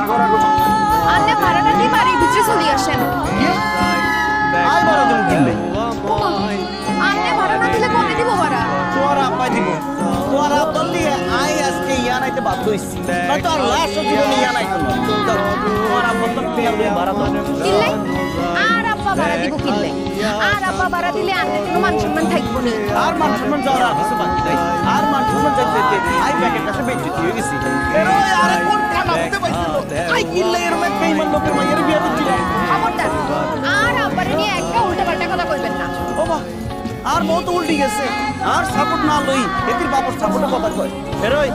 আন্নে ভাড়াটা দিয়ে বাড়ির ভিতরে চলে আসেন। আই ভাড়া তুমি কিনলে আন্নে ভাড়া না দিলে কবে দিব ভাড়া? তোর আব্বাই দিব। তোর আব্বার লিয়ে আই আজকে ইয়া নাইতে বাধ্য হইছি। নয়তো আর লাস্ট জীবনে ইয়া নাইতো না। তোর আব্বার তো পেয়ার দিয়ে ভাড়া দাও। কিনলে আর আব্বা ভাড়া দিব কিনলে আর আব্বা ভাড়া দিলে আন্নের কোনো মান সম্মান থাকবো না। আর মান সম্মান যাওয়ার আর কিছু বাকি নাই। আর মান সম্মান যাইতে আই ব্যাগের কাছে বেঁচে হয়ে গেছি। আরে কোন কানা হতে পাইছিল? আই কিনলে এর মধ্যে বেঈমান লোকের মাইয়ের বিয়ে দিচ্ছিল। খবরদার আর আব্বারে নিয়ে একটা উল্টাপাল্টা কথা কইবেন না। ও মা আর বউ তো উল্টি গেছে। আর সাপোর্ট না লই এতির বাবার সাপোর্টের কথা কয়। এরই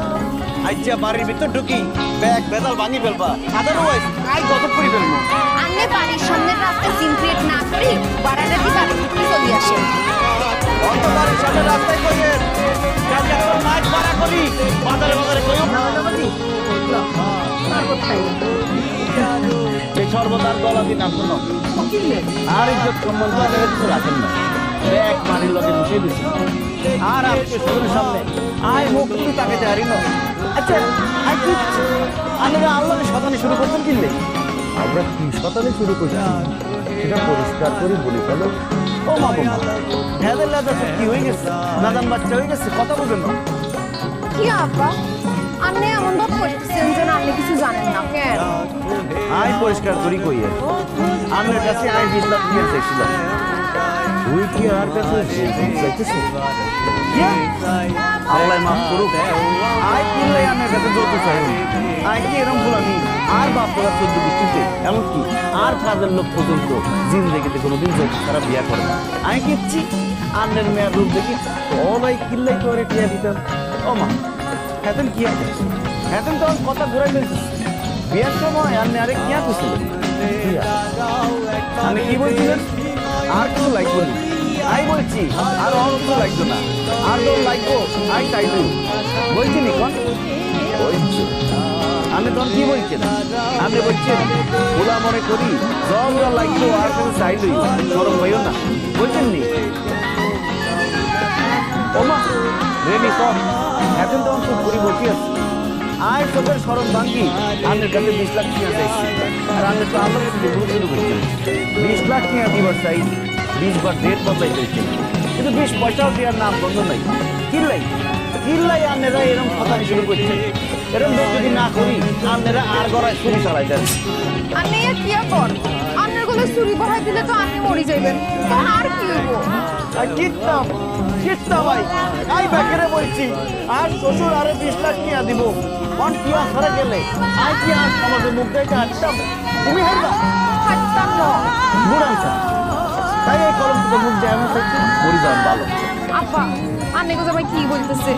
আইজা বাড়ির ভিতর ঢুকি ব্যাগ বেদাল ভাঙি ফেলবা। আদারওয়াইজ আই গজব করে ফেলবো। আন্নে বাড়ির সামনের রাস্তায় সিন ক্রিয়েট না করি ভাড়াটা দিয়ে বাড়ির ভিতরে চলে আসেন। অন্ত বাড়ির সামনে রাস্তায় কইয়েন কাজে একটা মাইক ভাড়া করি বাজারে বাজারে কইও না বাজি এই সর্বদার গলা দিন আপনার আর ইজ্জত সম্মান তো আমাদের কিছু রাখেন না। ব্যাগ মারির লগে মিশিয়ে দিচ্ছি আর আপনি সবার সামনে আয় মুখ তুই তাকে জারি না। আচ্ছা আই কি আপনারা আল্লাহর শতানি শুরু করছেন কিনলে? আমরা কি শতানে শুরু করছি সেটা পরিষ্কার করে বলি ফেলো। ও মা বাবা ভেদের লাদা কি হয়ে গেছে? নাদান বাচ্চা হয়ে গেছে, কথা বলবেন না। কি আব্বা আন্নে এমন ভাব করতেছেন যেন আপনি কিছু জানেন না। কেন? আই পরিষ্কার করি কইয়ে আপনার কাছে আই 20 লাখ দিয়ে চাইছিলাম। তুই কি আর কাছে চাইতেছিস? আল্লাহ মাফ করুক। আই কিনলে আপনার কাছে যত চাই আই কি এরকম ভুলামি আর বাপ তোরা 14 বৃষ্টিতে এমনকি আর কাজের লোক পর্যন্ত জিন্দেগিতে কোনোদিন যৌতুক ছাড়া বিয়া করে না। আমি কিচ্ছি আন্নের মেয়ের রূপ দেখি সবাই কিনলেই করে টিয়া দিতাম। ও মা হেতেন কি আছে হেতেন তো আমার কথা ঘুরাই ফেলছিস। বিয়ার সময় আন্নে আরে কিয়া করছিলেন? আমি কি বলছিলেন? আর কিছু লাগবো না। আই বলছি আর অন্য কিছু লাগতো না। আর তোর লাগবো আই চাইবো বলছি নি কোন আমি তখন কি বলছেন? আপনি বলছেন ওলা মনে করি জবরা লাগতো আর কিছু চাইলই সরম হইও না বলছেন নি? ওমা রেডি কম এখন তখন খুব করি বসি আছে। আয় চোখের সরম ভাঙ্গি আপনার কাছে 20 লাখ টাকা চাইছি আর আপনি তো আমার কাছে শুরু করছেন 20 লাখ টাকা দিবার চাই 20 বার ডেট বদলাই চাইছেন কিন্তু 20 পয়সাও দেওয়ার নাম বন্ধ নাই। কিল্লাই আপনারা এরকম কথা শুরু করছেন। এরকম যদি না করি আপনারা আর গড়ায় ছুরি চালাই দেন। আন্নে আর কি কর আন্নের গলে চুরি বহাই দিলে তো আপনি মরে যাইবেন। তখন আর কি হইব? কিত্তা ভাই আই ব্যাকেরে বলছি আর শ্বশুর আরে 20 লাখ টাকা দিব কোন টিয়া সরে গেলে আই কি আর আমাদের মুখ দেখে আসতাম? তুমি হারবা হাঁটতাম না। বুড়াইছা তাই এই কলম থেকে মুখ যায় আমার সত্যি মরি যান ভালো। আব্বা আন্নে গো জামাই কি বলতেছে?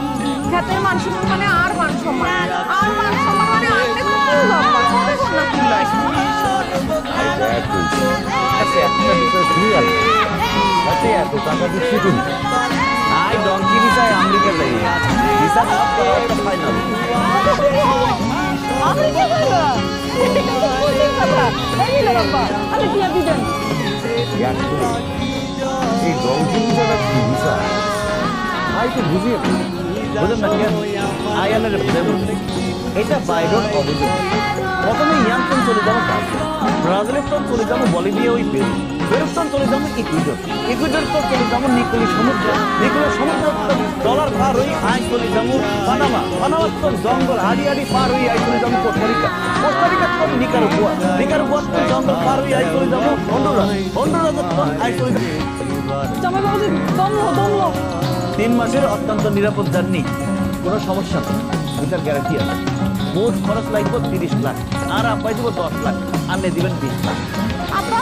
খ্যাতের মান সম্মান মানে আর মান সম্মান আর মান সম্মান মানে আন্নে তো কি আব্বা কবে কোন না কি লাই? আচ্ছা একটা বিষয় ক্লিয়ার আচ্ছা এত টাকা দিচ্ছি তুমি আই ডঙ্কি ভিসায় আমেরিকা যাই ভিসা ফাইনাল আমেরিকা যাইবা? এটা তো কঠিন কথা। এই লো আব্বা আমি কি আর দিবেন? এই ডলফিন জায়গা কি ভিসা আই তো বুঝিয়ে বুঝলেন না কেন আই আনের এটা বাইরের অভিযোগ। প্রথমে ইয়াংটন চলে যাবো ব্রাজিলের তো চলে যাবো বলিভিয়া ওই পেরু তো চলে যাবো ইকুইডর তো চলে যাবো নিকোলি সমুদ্র ডলার পার হই আই চলে যাবো পানামা তো জঙ্গল হাড়ি পার হই আই চলে যাবো কোস্টারিকা তো নিকারাগুয়া তো জঙ্গল পার হই আই চলে যাবো হন্ডুরাস তো আই চলে যাবো। জামাই বাবু দমলো 3 মাসের অত্যন্ত নিরাপদ জার্নি কোনো সমস্যা নেই এটার গ্যারান্টি আছে। মোট খরচ লাগবে 30 লাখ আর আব্বাই দিব 10 লাখ আন্নে দিবেন 20 লাখ। আব্বা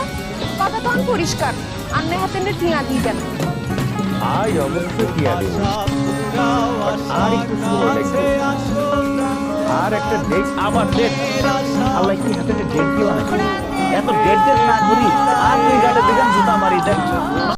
কথা তো পরিষ্কার আন্নে হাতে ঠিয়া দিয়ে দেন। আই অবশ্যই কি আর আর একটু সময় লাগবে আর একটা ডেট আবার ডেট আল্লাহ কি হাতে ডেট দিও না এত ডেট না করি আর 2 গাড়ি দিগান জুতা মারি দেন।